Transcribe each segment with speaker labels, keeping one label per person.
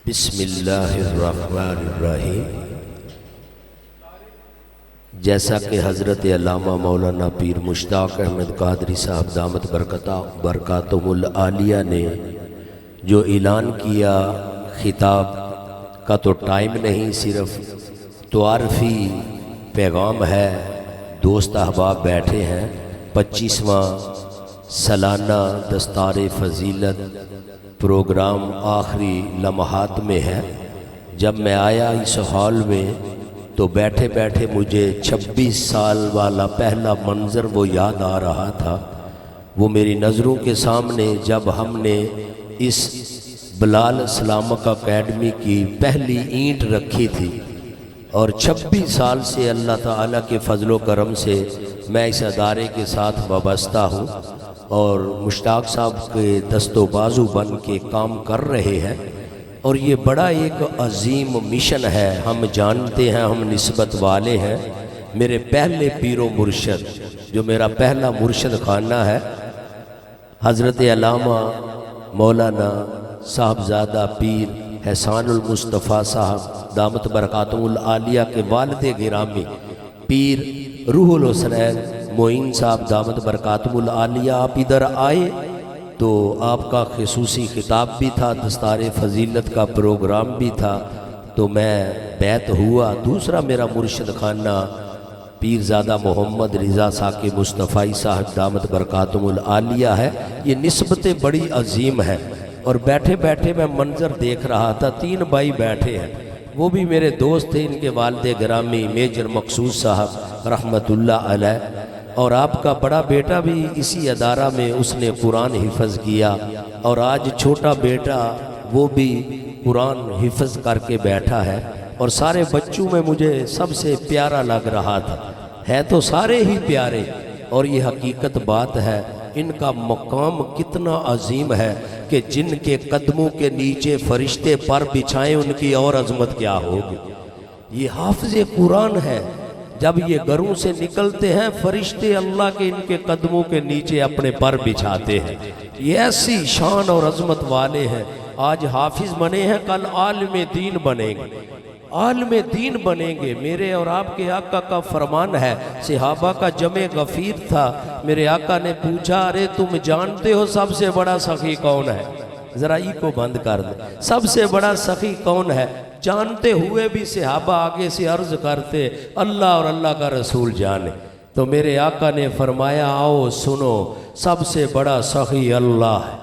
Speaker 1: बिस्मिल्लाहिर्रहमानिर्रहीम। जैसा कि हज़रत अल्लामा मौलाना पीर मुश्ताक अहमद कादरी साहब दामत बरकातुहुल आलिया ने जो ऐलान किया, खिताब का तो टाइम नहीं, सिर्फ तवारफ़ी पैगाम है। दोस्त अहबाब बैठे हैं। 25वां सालाना दस्तारे फ़जीलत प्रोग्राम आखिरी लम्हात में है। जब मैं आया इस हॉल में तो बैठे बैठे मुझे 26 साल वाला पहला मंज़र वो याद आ रहा था। वो मेरी नज़रों के सामने जब हमने इस बिलाल इस्लामिक अकेडमी की पहली ईंट रखी थी, और 26 साल से अल्लाह ताला के फ़ज़ल व करम से मैं इस अदारे के साथ वाबस्ता हूँ और मुश्ताक साहब के दस्तो बाजू बन के काम कर रहे हैं। और ये बड़ा एक अजीम मिशन है। हम जानते हैं, हम निस्बत वाले हैं। मेरे पहले पीरो मुर्शद, जो मेरा पहला मुर्शद खाना है, हज़रत अल्लामा मौलाना साहबजादा पीर एहसानुल मुस्तफ़ा साहब दामत बरकातुहुल आलिया के वालिद गिरामी पीर रूहुल हुसैन मोइन साहब दामत बरकातुहुल आलिया आप इधर आए तो आपका खसूसी खिताब भी था, दस्तारे फ़जीलत का प्रोग्राम भी था, तो मैं बैत हुआ। दूसरा मेरा मुर्शिद खाना पीरज़ादा मोहम्मद रिज़ा साकिब मुस्तफ़ाई साहब दामत बरकातुहुल आलिया है। ये निस्बतें बड़ी अजीम है। और बैठे बैठे मैं मंज़र देख रहा था, 3 भाई बैठे हैं, वो भी मेरे दोस्त थे। इनके वालिद गिरामी मेजर मकसूद साहब रहमतुल्लाह अलैह, और आपका बड़ा बेटा भी इसी अदारा में उसने कुरान हिफ़्ज़ किया, और आज छोटा बेटा वो भी कुरान हिफ़्ज़ करके बैठा है। और सारे बच्चों में मुझे सबसे प्यारा लग रहा था, है तो सारे ही प्यारे। और ये हकीकत बात है, इनका मकाम कितना अजीम है कि जिनके कदमों के नीचे फरिश्ते पर बिछाएं, उनकी और अजमत क्या होगी। ये हाफ़िज़े कुरान है। जब ये घरों से निकलते हैं, फरिश्ते अल्लाह के इनके कदमों के नीचे अपने पर बिछाते हैं। ये ऐसी शान और अजमत वाले हैं। आज हाफिज बने हैं, कल आलिम दीन बनेंगे, आलिम दीन बनेंगे। मेरे और आपके आका का फरमान है, सहाबा का जमे गफीर था। मेरे आका ने पूछा, अरे तुम जानते हो सबसे बड़ा सखी कौन है? जरा ई को बंद कर दे। सबसे बड़ा सखी कौन है? जानते हुए भी सहाबा आगे से अर्ज करते, अल्लाह और अल्लाह का रसूल जाने। तो मेरे आका ने फरमाया, आओ सुनो, सबसे बड़ा सखी अल्लाह है।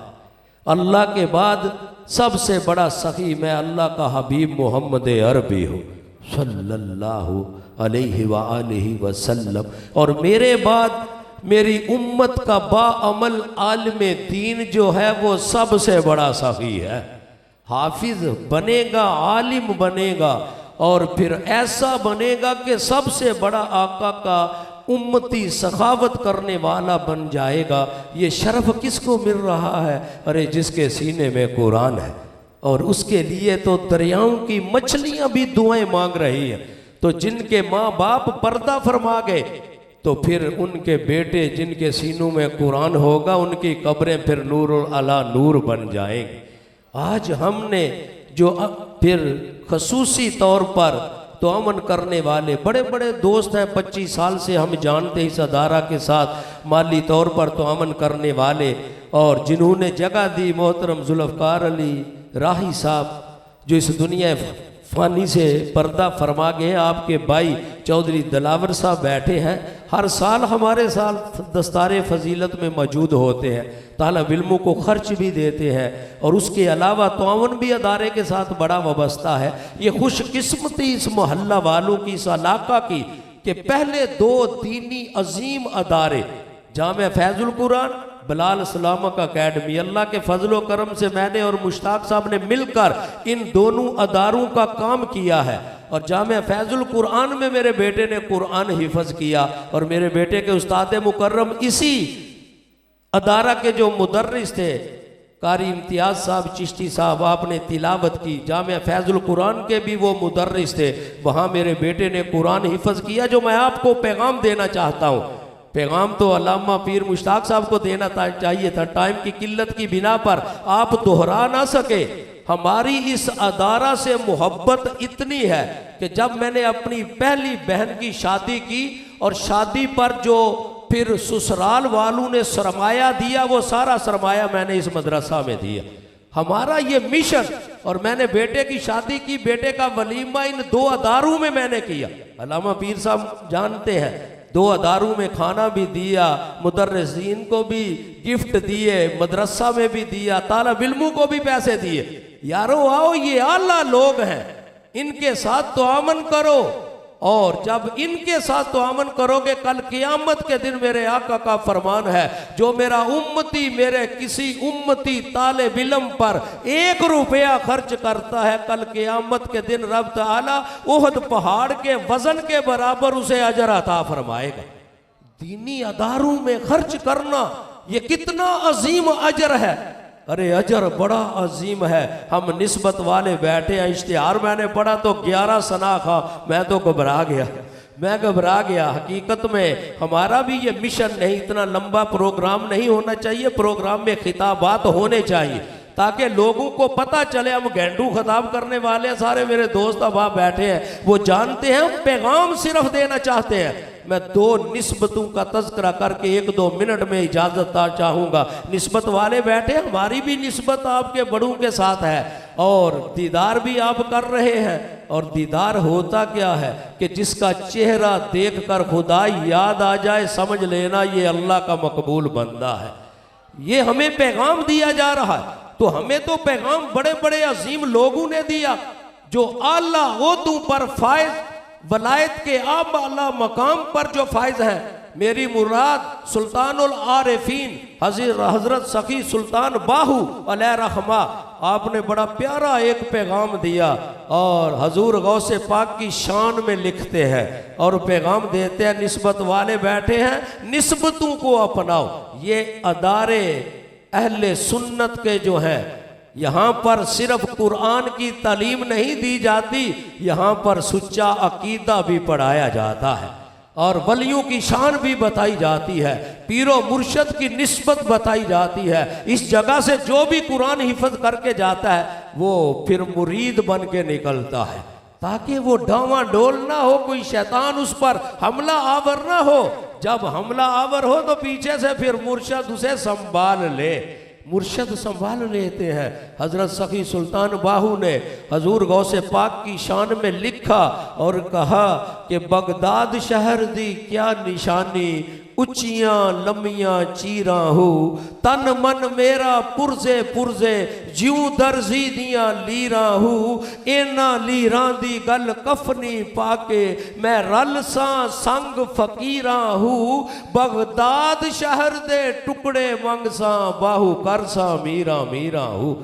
Speaker 1: अल्लाह के बाद सबसे बड़ा सखी मैं अल्लाह का हबीब मोहम्मद अरबी हूँ सल्लल्लाहु अलैहि वालिहि वसल्लम। और मेरे बाद मेरी उम्मत का बाअमल आलिम दीन जो है वो सबसे बड़ा सखी है। हाफिज बनेगा, आलिम बनेगा, और फिर ऐसा बनेगा कि सबसे बड़ा आका का उम्मती सखावत करने वाला बन जाएगा। ये शर्फ किसको मिल रहा है? अरे जिसके सीने में कुरान है। और उसके लिए तो दरियाओं की मछलियां भी दुआएं मांग रही हैं। तो जिनके माँ बाप पर्दा फरमा गए, तो फिर उनके बेटे जिनके सीनों में कुरान होगा, उनकी कब्रें फिर नूर अला नूर बन जाएंगी। आज हमने जो फिर खसूसी तौर पर तो अमन करने वाले बड़े बड़े दोस्त हैं, 25 साल से हम जानते इस अदारा के साथ माली तौर पर तो अमन करने वाले, और जिन्होंने जगह दी मोहतरम जुल्फ़कार अली राही साहब, जो इस दुनिया फ़ानी से पर्दा फरमा गए। आपके भाई चौधरी दिलावर साहब बैठे हैं, हर साल हमारे साथ दस्तारे फ़जीलत में मौजूद होते हैं, ताला इल्मों को खर्च भी देते हैं, और उसके अलावा तआवुन भी अदारे के साथ बड़ा वाबस्ता है। ये खुशकिस्मती इस मोहल्ला वालों की, इस इलाका की, कि पहले 2 दीनी अजीम अदारे, जामे फैजुल कुरान, बिलाल इस्लामिक अकेडमी, अल्लाह के फजल व करम से मैंने और मुश्ताक साहब ने मिलकर इन दोनों अदारों का काम किया है। और जामे फैजुल कुरान में मेरे बेटे ने कुरान हिफ़्ज़ किया, और मेरे बेटे के उस्ताद मुकर्रम इसी अदारा के जो मुदर्रिस थे कारी इम्तियाज़ साहब चिश्ती साहब, आपने तिलावत की। जामे फैजुल कुरान के भी वो मुदर्रिस थे, वहाँ मेरे बेटे ने कुरान हिफ़्ज़ किया। जो मैं आपको पैगाम देना चाहता हूँ पैगाम तो अल्लामा पीर मुश्ताक साहब को देना चाहिए था, टाइम की किल्लत की बिना पर आप दोहरा ना सके। हमारी इस अदारा से मोहब्बत इतनी है कि जब मैंने अपनी पहली बहन की शादी की और शादी पर जो फिर ससुराल वालों ने सरमाया दिया, वो सारा सरमाया मैंने इस मदरसा में दिया। हमारा ये मिशन, और मैंने बेटे की शादी की, बेटे का वलीमा इन 2 अदारों में मैंने किया। अल्लामा पीर साहब जानते हैं 2 अदारों में खाना भी दिया, मुदर्रिसीन को भी गिफ्ट दिए, मदरसा में भी दिया, तालिब इल्मों को भी पैसे दिए। यारो आओ, ये आला लोग हैं, इनके साथ तो आमन करो, और जब इनके साथ तो आमन करोगे, कल क़यामत के दिन मेरे आका का फरमान है, जो मेरा उम्मती मेरे किसी उम्मती तालिब इल्म पर 1 रुपया खर्च करता है, कल क़यामत के दिन रब ताला उहद पहाड़ के वजन के बराबर उसे अजर अता फरमाएगा। दीनी अदारों में खर्च करना ये कितना अजीम अजर है। अरे अजर बड़ा अजीम है। हम निस्बत वाले बैठे हैं, इश्तिहार मैंने पढ़ा तो 11 सना खा, मैं तो घबरा गया। हकीकत में हमारा भी ये मिशन नहीं, इतना लंबा प्रोग्राम नहीं होना चाहिए। प्रोग्राम में खिताबात होने चाहिए ताकि लोगों को पता चले हम गेंडू खिताब करने वाले हैं। सारे मेरे दोस्त अब आप बैठे हैं, वो जानते हैं हम पैगाम सिर्फ देना चाहते हैं। मैं 2 निस्बतों का तज़किरा करके 1-2 मिनट में इजाज़त चाहूँगा। निस्बत वाले बैठे, हमारी भी निस्बत आपके बड़ों के साथ है, और दीदार भी आप कर रहे हैं। और दीदार होता क्या है कि जिसका चेहरा देखकर खुदा याद आ जाए, समझ लेना ये अल्लाह का मकबूल बंदा है। ये हमें पैगाम दिया जा रहा है, तो हमें तो पैगाम बड़े बड़े अजीम लोगों ने दिया, जो आला ओहदों पर फायज, वलायत के आला मकाम पर जो फायज है। मेरी मुराद सुल्तानुल आरिफीन हजरत सखी सुल्तान बाहू अलैहि रहमा, आपने बड़ा प्यारा एक पैगाम दिया, और हजूर गौसे पाक की शान में लिखते हैं और पैगाम देते हैं। निस्बत वाले बैठे हैं, निस्बतों को अपनाओ। ये अदारे अहले सुन्नत के जो हैं, यहाँ पर सिर्फ कुरान की तालीम नहीं दी जाती, यहाँ पर सुच्चा अकीदा भी पढ़ाया जाता है, और वलियों की शान भी बताई जाती है, पीरो मुर्शद की निस्बत बताई जाती है। इस जगह से जो भी कुरान हिफज करके जाता है, वो फिर मुरीद बन के निकलता है, ताकि वो डावाडोल ना हो, कोई शैतान उस पर हमला आवर ना हो। जब हमला आवर हो तो पीछे से फिर मुर्शद उसे संभाल ले, मुर्शद संभाल लेते हैं। हजरत सखी सुल्तान बाहू ने हजूर गौसे पाक की शान में लिखा और कहा कि बगदाद शहर दी क्या निशानी, उच्चियां लम्मियां चीरा हो, तन मन मेरा पुरजे पुरजे ज्यों दर्जी दियां लीरा हो, एना लीरा दी गल कफनी पाके मैं रल सा संग फकीरा हूँ, बगदाद शहर दे टुकड़े मंगसा बाहू करसा मीरा मीरा हूँ।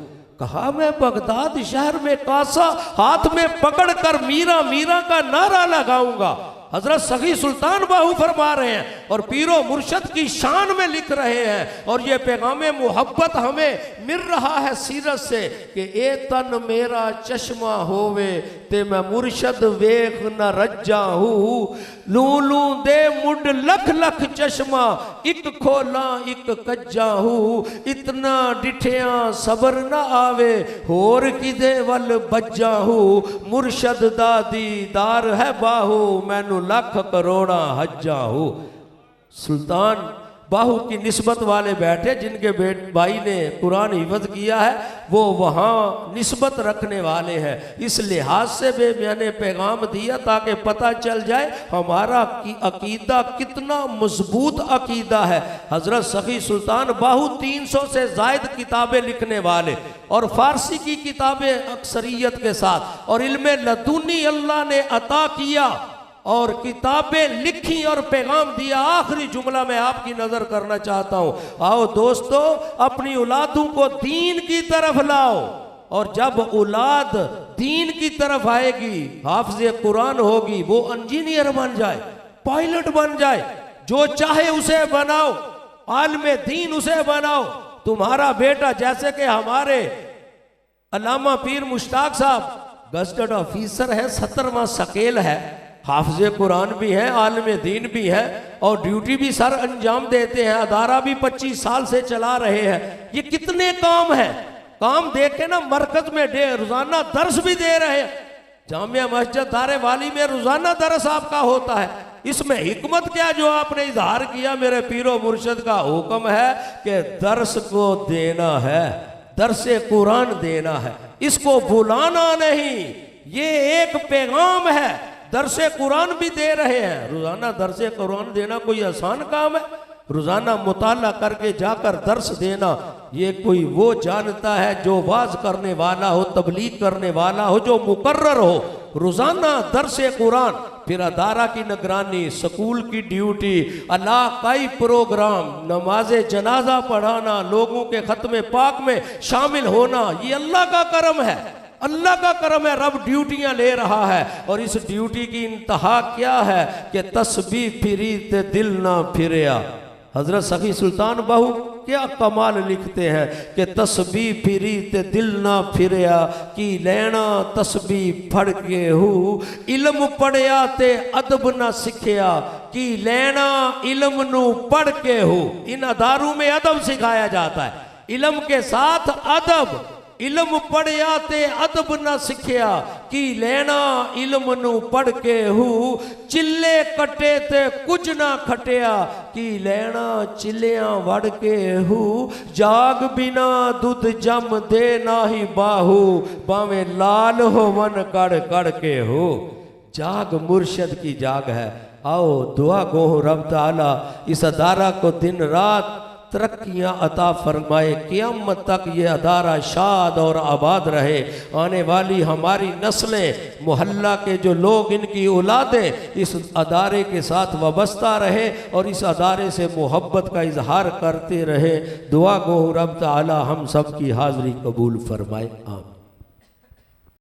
Speaker 1: कहा मैं बगदाद शहर में कासा हाथ में पकड़ कर मीरा मीरा का नारा लगाऊंगा। हजरत सखी सुल्तान बाहू फरमा रहे हैं और पीरो मुर्शद की शान में लिख रहे हैं, और ये पैगाम मोहब्बत हमें मिल रहा है सीरत से कि ए तन मेरा चश्मा होवे ते मैं मुर्शद वेख न रज्जा हूँ, लू लू दे मुड लख लख चश्मा एक खोला एक कज्जा हूँ, इतना डिठिया सबर न आवे होर किदे वल बज्जा हूँ, मुर्शद दा दीदार है बाहू मैनू लख करोड़ा हज्जा हो। सुल्तान बाहू की निस्बत वाले बैठे, जिनके भाई ने कुरान हिफज किया है, वो वहाँ निस्बत रखने वाले हैं। इस लिहाज से भी मैंने पैगाम दिया ताकि पता चल जाए हमारा अकीदा कितना मजबूत अकीदा है। हजरत सखी सुल्तान बाहू 300 से ज़ायद किताबें लिखने वाले, और फारसी की किताबें अक्सरियत के साथ, और इल्मे लदुनी अल्लाह ने अता किया और किताबें लिखी और पैगाम दिया। आखिरी जुमला मैं आपकी नजर करना चाहता हूं। आओ दोस्तों, अपनी औलादों को दीन की तरफ लाओ, और जब औलाद दीन की तरफ आएगी, हाफिज़े कुरान होगी, वो इंजीनियर बन जाए, पायलट बन जाए, जो चाहे उसे बनाओ, आलिम दीन उसे बनाओ। तुम्हारा बेटा जैसे कि हमारे अल्लामा पीर मुश्ताक साहब गज़टेड ऑफिसर है, 17वां स्केल है, हाफिज़ कुरान भी हैं, आलिम दीन भी है और ड्यूटी भी सर अंजाम देते हैं, अदारा भी 25 साल से चला रहे हैं। ये कितने काम है, काम देखे ना। मरकज में रोजाना दर्स भी दे रहे हैं, जामिया मस्जिद दारे वाली में रोजाना दर्स आपका होता है। इसमें हिकमत क्या जो आपने इजहार किया? मेरे पीरो मुर्शद का हुक्म है कि दर्स को देना है, दर्से कुरान देना है, इसको भुलाना नहीं। ये एक पैगाम है। दर्से कुरान भी दे रहे हैं, रोजाना दर्से कुरान देना कोई आसान काम है? रोजाना मुताला करके जाकर दर्स देना, ये कोई वो जानता है जो वाज करने वाला हो, तबलीग करने वाला हो, जो मुकर्रर हो। रोजाना दर्से कुरान, फिर अदारा की निगरानी, स्कूल की ड्यूटी, इलाकाई प्रोग्राम, नमाज जनाजा पढ़ाना, लोगों के खत्म पाक में शामिल होना, ये अल्लाह का करम है, अल्लाह का करम है। रब ड्यूटियां ले रहा है और इस ड्यूटी की इंतहा क्या है कि तस्बीह फिरी ते दिल ना फिरया। हजरत सखी सुल्तान बाहू क्या कमाल लिखते हैं कि तस्बीह फिरी ते दिल ना फिरया, कि लेना तस्बीह फड़ के हु, इल्म पढ़िया ते अदब ना सिखिया, कि लेना इल्म नू पढ़ के हु। इन अदारों में अदब सिखाया जाता है, इल्म के साथ अदब। इल्म पढ़िया ते अदब ना सिखिया, कि लेना इल्म नू पढ़ के हु, चिल्ले कटे ते कुछ ना खटिया, कि लेना चिल्लियां वड़ के हु, जाग बिना दूध जम दे नाही बाहू, बावे लाल हो वन कड़ कड़ के हो। जाग मुर्शद की जाग है। आओ दुआ गो रब ताला इस अदारा को दिन रात तरक्कियां अता फरमाए, क़यामत तक ये अदारा शाद और आबाद रहे। आने वाली हमारी नस्लें, मोहल्ला के जो लोग, इनकी औलादें इस अदारे के साथ वाबस्ता रहे और इस अदारे से मोहब्बत का इजहार करते रहे। दुआ गो रब ताला हम सब की हाज़िरी कबूल फरमाए। आमीन।